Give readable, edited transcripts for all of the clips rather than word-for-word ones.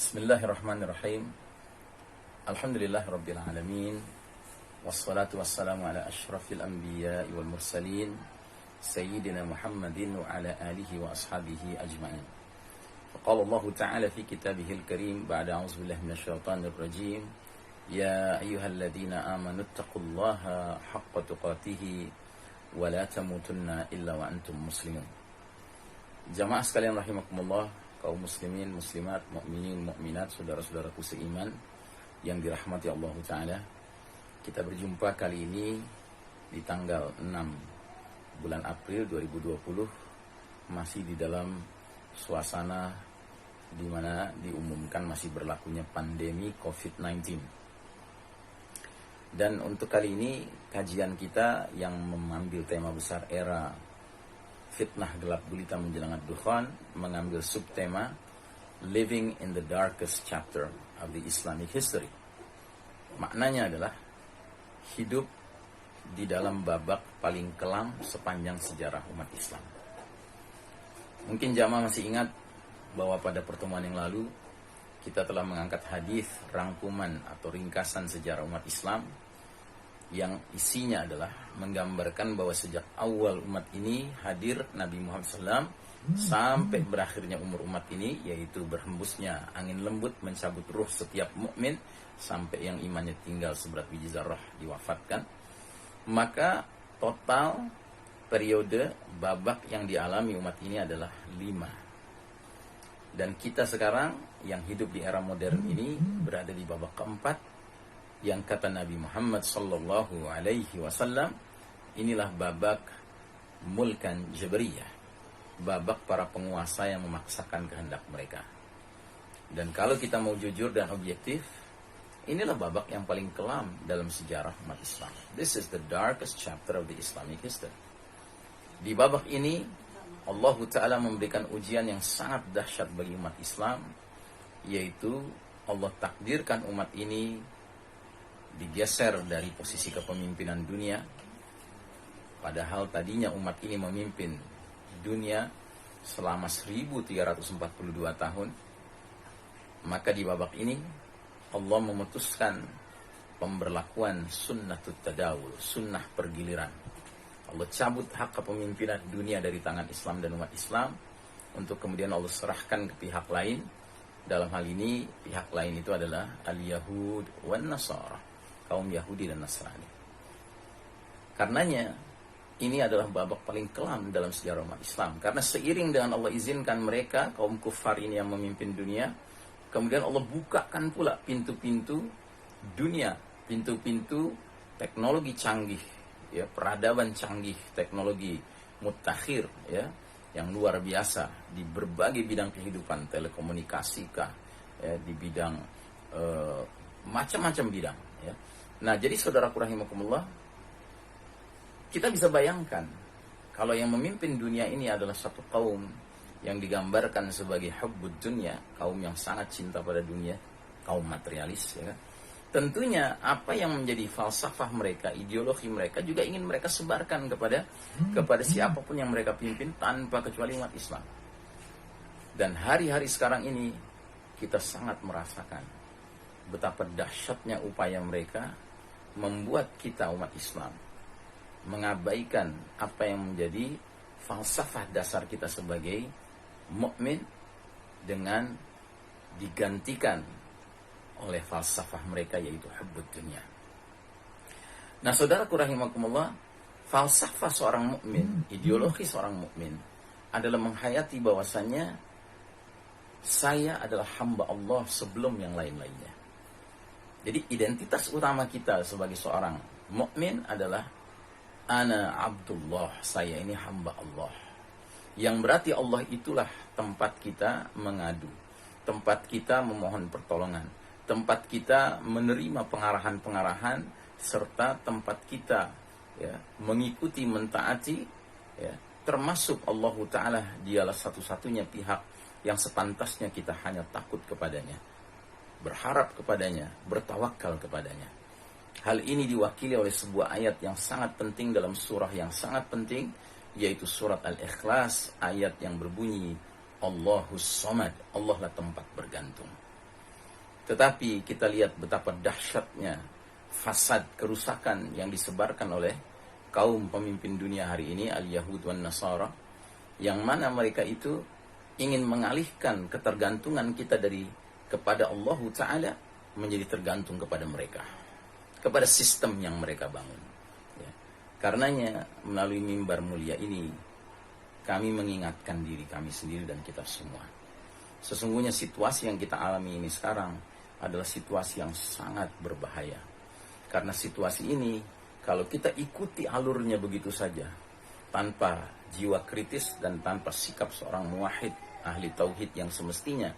Bismillahirrahmanirrahim. Alhamdulillah Rabbil Alamin. Wassalatu wassalamu ala ashrafil anbiya wal mursalin Sayyidina Muhammadin wa ala alihi wa ashabihi ajma'in. Faqala Allah Ta'ala fi kitabihil karim ba'da a'udzubillahi minasyaitonir rajim. Ya ayyuhalladzina amanu taqullaha haqqa tuqatih wa la tamutunna illa wa antum muslimun. Jamaah sekalian rahimakumullah, kaum muslimin, muslimat, mukminin, mukminat, saudara-saudaraku seiman yang dirahmati Allah Ta'ala. Kita berjumpa kali ini di tanggal 6 bulan April 2020, masih di dalam suasana di mana diumumkan masih berlakunya pandemi COVID-19. Dan untuk kali ini kajian kita yang mengambil tema besar era fitnah gelap gulita menjelang ad-dukhan mengambil subtema Living in the Darkest Chapter of the Islamic History. Maknanya adalah hidup di dalam babak paling kelam sepanjang sejarah umat Islam. Mungkin jamaah masih ingat bahwa pada pertemuan yang lalu kita telah mengangkat hadis rangkuman atau ringkasan sejarah umat Islam yang isinya adalah menggambarkan bahwa sejak awal umat ini hadir Nabi Muhammad SAW sampai berakhirnya umur umat ini, yaitu berhembusnya angin lembut mencabut ruh setiap mukmin sampai yang imannya tinggal seberat biji zarrah diwafatkan. Maka total periode babak yang dialami umat ini adalah 5. Dan kita sekarang yang hidup di era modern ini berada di babak keempat, yang kata Nabi Muhammad sallallahu alaihi wasallam, inilah babak mulkan jabariyah, babak para penguasa yang memaksakan kehendak mereka. Dan kalau kita mau jujur dan objektif, inilah babak yang paling kelam dalam sejarah umat Islam. This is the darkest chapter of the Islamic history. Di babak ini Allah Ta'ala memberikan ujian yang sangat dahsyat bagi umat Islam, yaitu Allah takdirkan umat ini digeser dari posisi kepemimpinan dunia. Padahal tadinya umat ini memimpin dunia selama 1342 tahun. Maka di babak ini Allah memutuskan pemberlakuan sunnatut tadawul, sunnah pergiliran. Allah cabut hak kepemimpinan dunia dari tangan Islam dan umat Islam untuk kemudian Allah serahkan ke pihak lain. Dalam hal ini pihak lain itu adalah al-Yahud wan Nasara, kaum Yahudi dan Nasrani. Karenanya ini adalah babak paling kelam dalam sejarah umat Islam, karena seiring dengan Allah izinkan mereka, kaum kufar ini yang memimpin dunia, kemudian Allah bukakan pula pintu-pintu dunia, pintu-pintu teknologi canggih, ya, peradaban canggih, teknologi mutakhir, ya, yang luar biasa di berbagai bidang kehidupan, telekomunikasi kah, ya, di bidang macam-macam bidang, ya. Nah, jadi saudaraku rahimakumullah, kita bisa bayangkan kalau yang memimpin dunia ini adalah satu kaum yang digambarkan sebagai hubbud dunya, kaum yang sangat cinta pada dunia, kaum materialis, ya kan? Tentunya apa yang menjadi falsafah mereka, ideologi mereka juga ingin mereka sebarkan kepada siapapun yang mereka pimpin tanpa kecuali umat Islam. Dan hari-hari sekarang ini kita sangat merasakan betapa dahsyatnya upaya mereka membuat kita umat Islam mengabaikan apa yang menjadi falsafah dasar kita sebagai mukmin dengan digantikan oleh falsafah mereka, yaitu hubbud dunya. Nah, saudaraku rahimakumullah, falsafah seorang mukmin, ideologi seorang mukmin adalah menghayati bahwasannya saya adalah hamba Allah sebelum yang lain-lainnya. Jadi identitas utama kita sebagai seorang mukmin adalah ana abdullah, saya ini hamba Allah. Yang berarti Allah itulah tempat kita mengadu, tempat kita memohon pertolongan, tempat kita menerima pengarahan-pengarahan, serta tempat kita, ya, mengikuti, mentaati, ya, termasuk Allah Ta'ala, dialah satu-satunya pihak yang sepantasnya kita hanya takut kepadanya, berharap kepadanya, bertawakal kepadanya. Hal ini diwakili oleh sebuah ayat yang sangat penting dalam surah yang sangat penting, yaitu surat Al-Ikhlas, ayat yang berbunyi Allahus Samad, Allah lah tempat bergantung. Tetapi kita lihat betapa dahsyatnya fasad, kerusakan yang disebarkan oleh kaum pemimpin dunia hari ini, al-Yahud wan Nasara, yang mana mereka itu ingin mengalihkan ketergantungan kita kepada Allah Ta'ala menjadi tergantung kepada mereka, kepada sistem yang mereka bangun. Ya. Karenanya melalui mimbar mulia ini kami mengingatkan diri kami sendiri dan kita semua. Sesungguhnya situasi yang kita alami ini sekarang adalah situasi yang sangat berbahaya. Karena situasi ini kalau kita ikuti alurnya begitu saja, tanpa jiwa kritis dan tanpa sikap seorang muwahhid, ahli tauhid yang semestinya,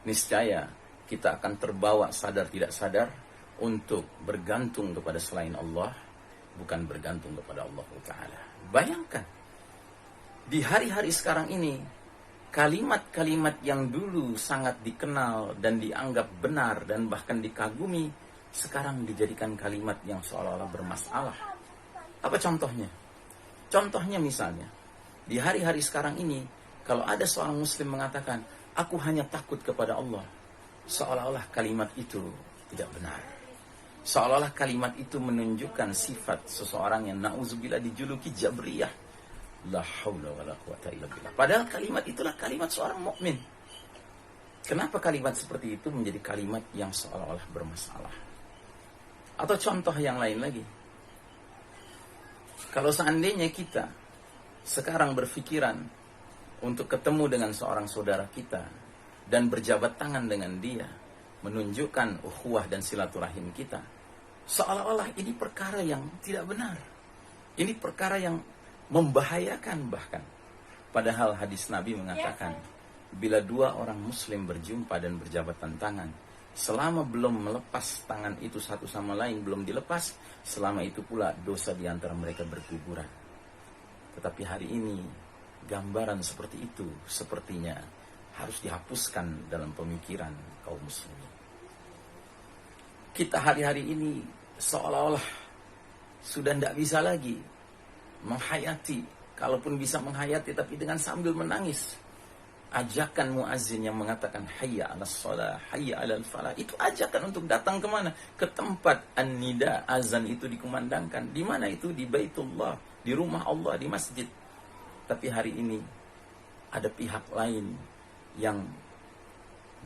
niscaya kita akan terbawa sadar tidak sadar untuk bergantung kepada selain Allah, bukan bergantung kepada Allah Ta'ala. Bayangkan, di hari-hari sekarang ini, kalimat-kalimat yang dulu sangat dikenal dan dianggap benar dan bahkan dikagumi, sekarang dijadikan kalimat yang seolah-olah bermasalah. Apa contohnya? Contohnya misalnya, di hari-hari sekarang ini, kalau ada seorang muslim mengatakan, aku hanya takut kepada Allah, seolah-olah kalimat itu tidak benar. Seolah-olah kalimat itu menunjukkan sifat seseorang yang na'udzubillah dijuluki Jabriyah. La haula wa la quwata illa billah. Padahal kalimat itulah kalimat seorang mukmin. Kenapa kalimat seperti itu menjadi kalimat yang seolah-olah bermasalah? Atau contoh yang lain lagi. Kalau seandainya kita sekarang berpikiran untuk ketemu dengan seorang saudara kita dan berjabat tangan dengan dia, menunjukkan ukhuwah dan silaturahim kita, seolah-olah ini perkara yang tidak benar. Ini perkara yang membahayakan bahkan. Padahal hadis Nabi mengatakan, bila dua orang muslim berjumpa dan berjabatan tangan, selama belum melepas tangan itu satu sama lain, belum dilepas, selama itu pula dosa di antara mereka berguguran. Tetapi hari ini gambaran seperti itu sepertinya harus dihapuskan dalam pemikiran kaum muslimin. Kita hari-hari ini seolah-olah sudah tidak bisa lagi menghayati, kalaupun bisa menghayati tapi dengan sambil menangis. Ajakan muazzin yang mengatakan hayya 'alas shalah, hayya 'alal falah, itu ajakan untuk datang kemana? Ke tempat an-nida, azan itu dikumandangkan. Di mana itu? Di Baitullah, di rumah Allah, di masjid. Tapi hari ini ada pihak lain yang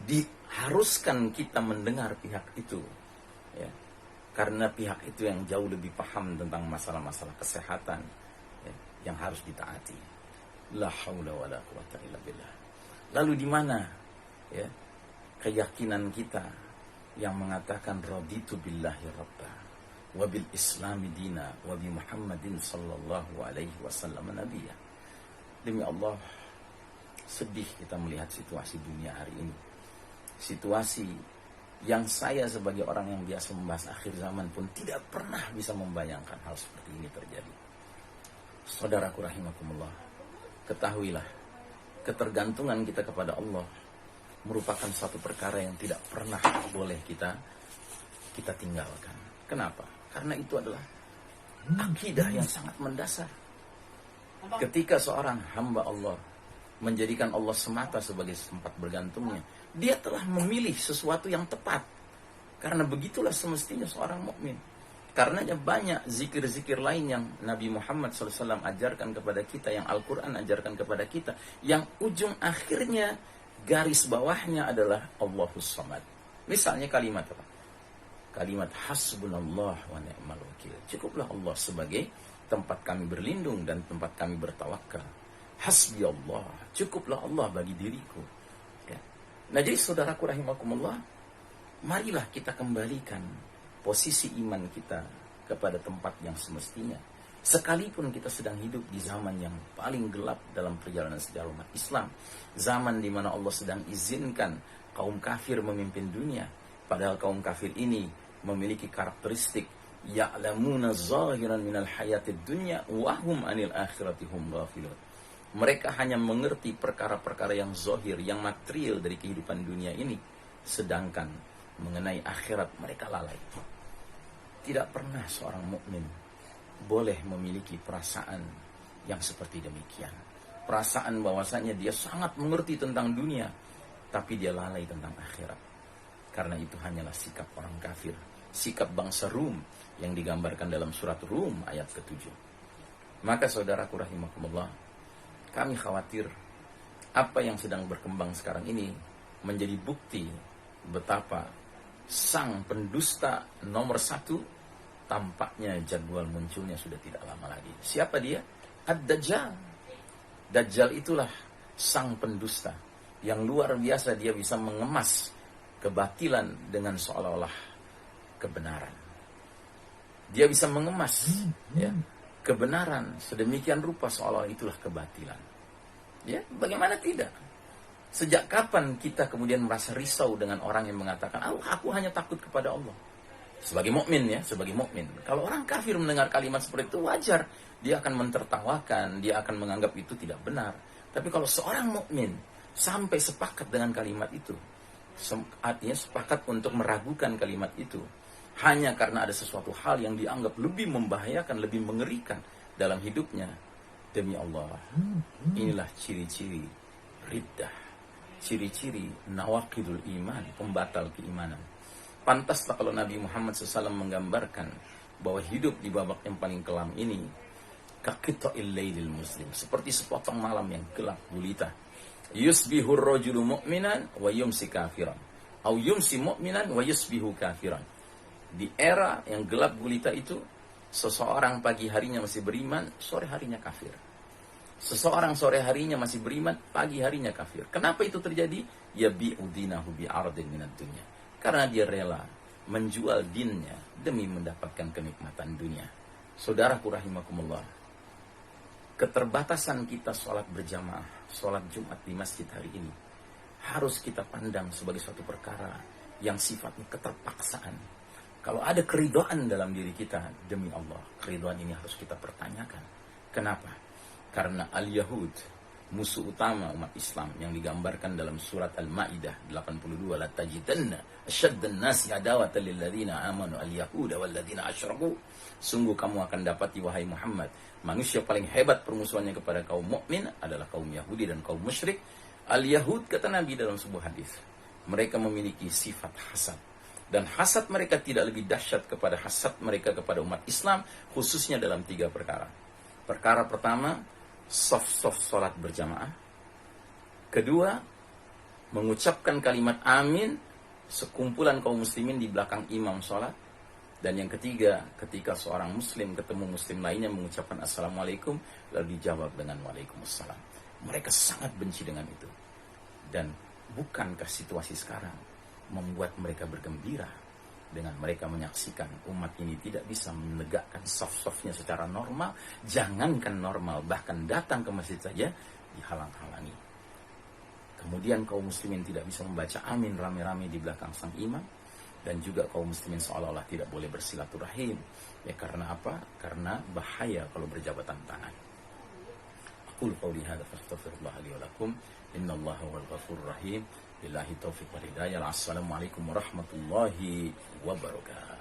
diharuskan kita mendengar pihak itu, ya. Karena pihak itu yang jauh lebih paham tentang masalah-masalah kesehatan, ya, yang harus ditaati. La haula wala quwata illa billah. Lalu di mana, ya, keyakinan kita yang mengatakan raditu billahi rabba wa bil islami dina wa bi Muhammadin sallallahu alaihi wasallam nabiyya. Demi Allah, sedih kita melihat situasi dunia hari ini. Situasi yang saya sebagai orang yang biasa membahas akhir zaman pun tidak pernah bisa membayangkan hal seperti ini terjadi. Saudaraku rahimakumullah, ketahuilah, ketergantungan kita kepada Allah merupakan suatu perkara yang tidak pernah boleh kita tinggalkan. Kenapa? Karena itu adalah akidah yang sangat mendasar. Ketika seorang hamba Allah menjadikan Allah semata sebagai tempat bergantungnya, dia telah memilih sesuatu yang tepat. Karena begitulah semestinya seorang mukmin. Karenanya banyak zikir-zikir lain yang Nabi Muhammad SAW ajarkan kepada kita, yang Al-Quran ajarkan kepada kita, yang ujung akhirnya garis bawahnya adalah Allahus Samad. Misalnya kalimat apa? Kalimat hasbunallah wa ni'mal wakil. Cukuplah Allah sebagai tempat kami berlindung dan tempat kami bertawakal. Hasbi Allah, cukuplah Allah bagi diriku. Ya. Nah, jadi saudaraku rahimakumullah, marilah kita kembalikan posisi iman kita kepada tempat yang semestinya. Sekalipun kita sedang hidup di zaman yang paling gelap dalam perjalanan sejarah umat Islam, zaman di mana Allah sedang izinkan kaum kafir memimpin dunia, padahal kaum kafir ini memiliki karakteristik ya'lamuna zahiran minal hayatid dunya wa hum anil akhirati hum ghafilun. Mereka hanya mengerti perkara-perkara yang zahir, yang material dari kehidupan dunia ini, sedangkan mengenai akhirat mereka lalai. Tidak pernah seorang mukmin boleh memiliki perasaan yang seperti demikian. Perasaan bahwasanya dia sangat mengerti tentang dunia, tapi dia lalai tentang akhirat. Karena itu hanyalah sikap orang kafir, sikap bangsa Rum yang digambarkan dalam surat Rum ayat ke-7. Maka saudaraku rahimakumullah, kami khawatir apa yang sedang berkembang sekarang ini menjadi bukti betapa sang pendusta nomor 1 tampaknya jadwal munculnya sudah tidak lama lagi. Siapa dia? Ad-Dajjal. Dajjal itulah sang pendusta yang luar biasa, dia bisa mengemas kebatilan dengan seolah-olah kebenaran. Dia bisa mengemas ya, kebenaran sedemikian rupa seolah itulah kebatilan. Ya, bagaimana tidak? Sejak kapan kita kemudian merasa risau dengan orang yang mengatakan, aku hanya takut kepada Allah. Sebagai mukmin ya, sebagai mukmin. Kalau orang kafir mendengar kalimat seperti itu wajar, dia akan mentertawakan, dia akan menganggap itu tidak benar. Tapi kalau seorang mukmin sampai sepakat dengan kalimat itu, artinya sepakat untuk meragukan kalimat itu hanya karena ada sesuatu hal yang dianggap lebih membahayakan, lebih mengerikan dalam hidupnya, demi Allah, inilah ciri-ciri riddah, ciri-ciri nawaqidul iman, pembatal keimanan. Pantaslah kalau Nabi Muhammad SAW menggambarkan bahwa hidup di babak yang paling kelam ini kaqita'il lailil muslim, seperti sepotong malam yang gelap gulita. Yusbihur rajulu mu'minan wa yumsi kafiran, au yumsi mu'minan wa yusbihu kafiran. Di era yang gelap gulita itu, seseorang pagi harinya masih beriman, sore harinya kafir. Seseorang sore harinya masih beriman, pagi harinya kafir. Kenapa itu terjadi? Yabi'u dinahu bi'ardin minad dunya. Karena dia rela menjual dinnya demi mendapatkan kenikmatan dunia. Saudaraku rahimakumullah, keterbatasan kita sholat berjamaah, sholat Jumat di masjid hari ini, harus kita pandang sebagai suatu perkara yang sifatnya keterpaksaan. Kalau ada keridhaan dalam diri kita, demi Allah, keridhaan ini harus kita pertanyakan. Kenapa? Karena al-Yahud, musuh utama umat Islam yang digambarkan dalam surat Al-Ma'idah 82, la tajidanna asyaddan nasi adawatan lil ladzina amanu al-yahuda wal ladzina asyraku. Sungguh kamu akan dapati wahai Muhammad, manusia paling hebat permusuhannya kepada kaum mukmin adalah kaum Yahudi dan kaum musyrik. Al-Yahud, kata Nabi dalam sebuah hadis, mereka memiliki sifat hasad. Dan hasad mereka tidak lebih dahsyat kepada hasad mereka kepada umat Islam, khususnya dalam 3 perkara. Perkara pertama, soft sholat berjamaah. Kedua, mengucapkan kalimat amin sekumpulan kaum muslimin di belakang imam sholat. Dan yang ketiga, ketika seorang muslim ketemu muslim lainnya mengucapkan assalamualaikum, lalu dijawab dengan waalaikumsalam. Mereka sangat benci dengan itu. Dan bukankah situasi sekarang membuat mereka bergembira dengan mereka menyaksikan umat ini tidak bisa menegakkan soft-softnya secara normal, jangankan normal, bahkan datang ke masjid saja dihalang-halangi. Kemudian kaum muslimin tidak bisa membaca amin rame-rame di belakang sang imam, dan juga kaum muslimin seolah-olah tidak boleh bersilaturahim. Ya karena apa? Karena bahaya kalau berjabatan tangan. Aqulu qouli hadza fastaghfirullah li wa lakum, innallaha huwal ghafurur rahim. Billahi taufiq wal hidayah. Assalamualaikum warahmatullahi wabarakatuh.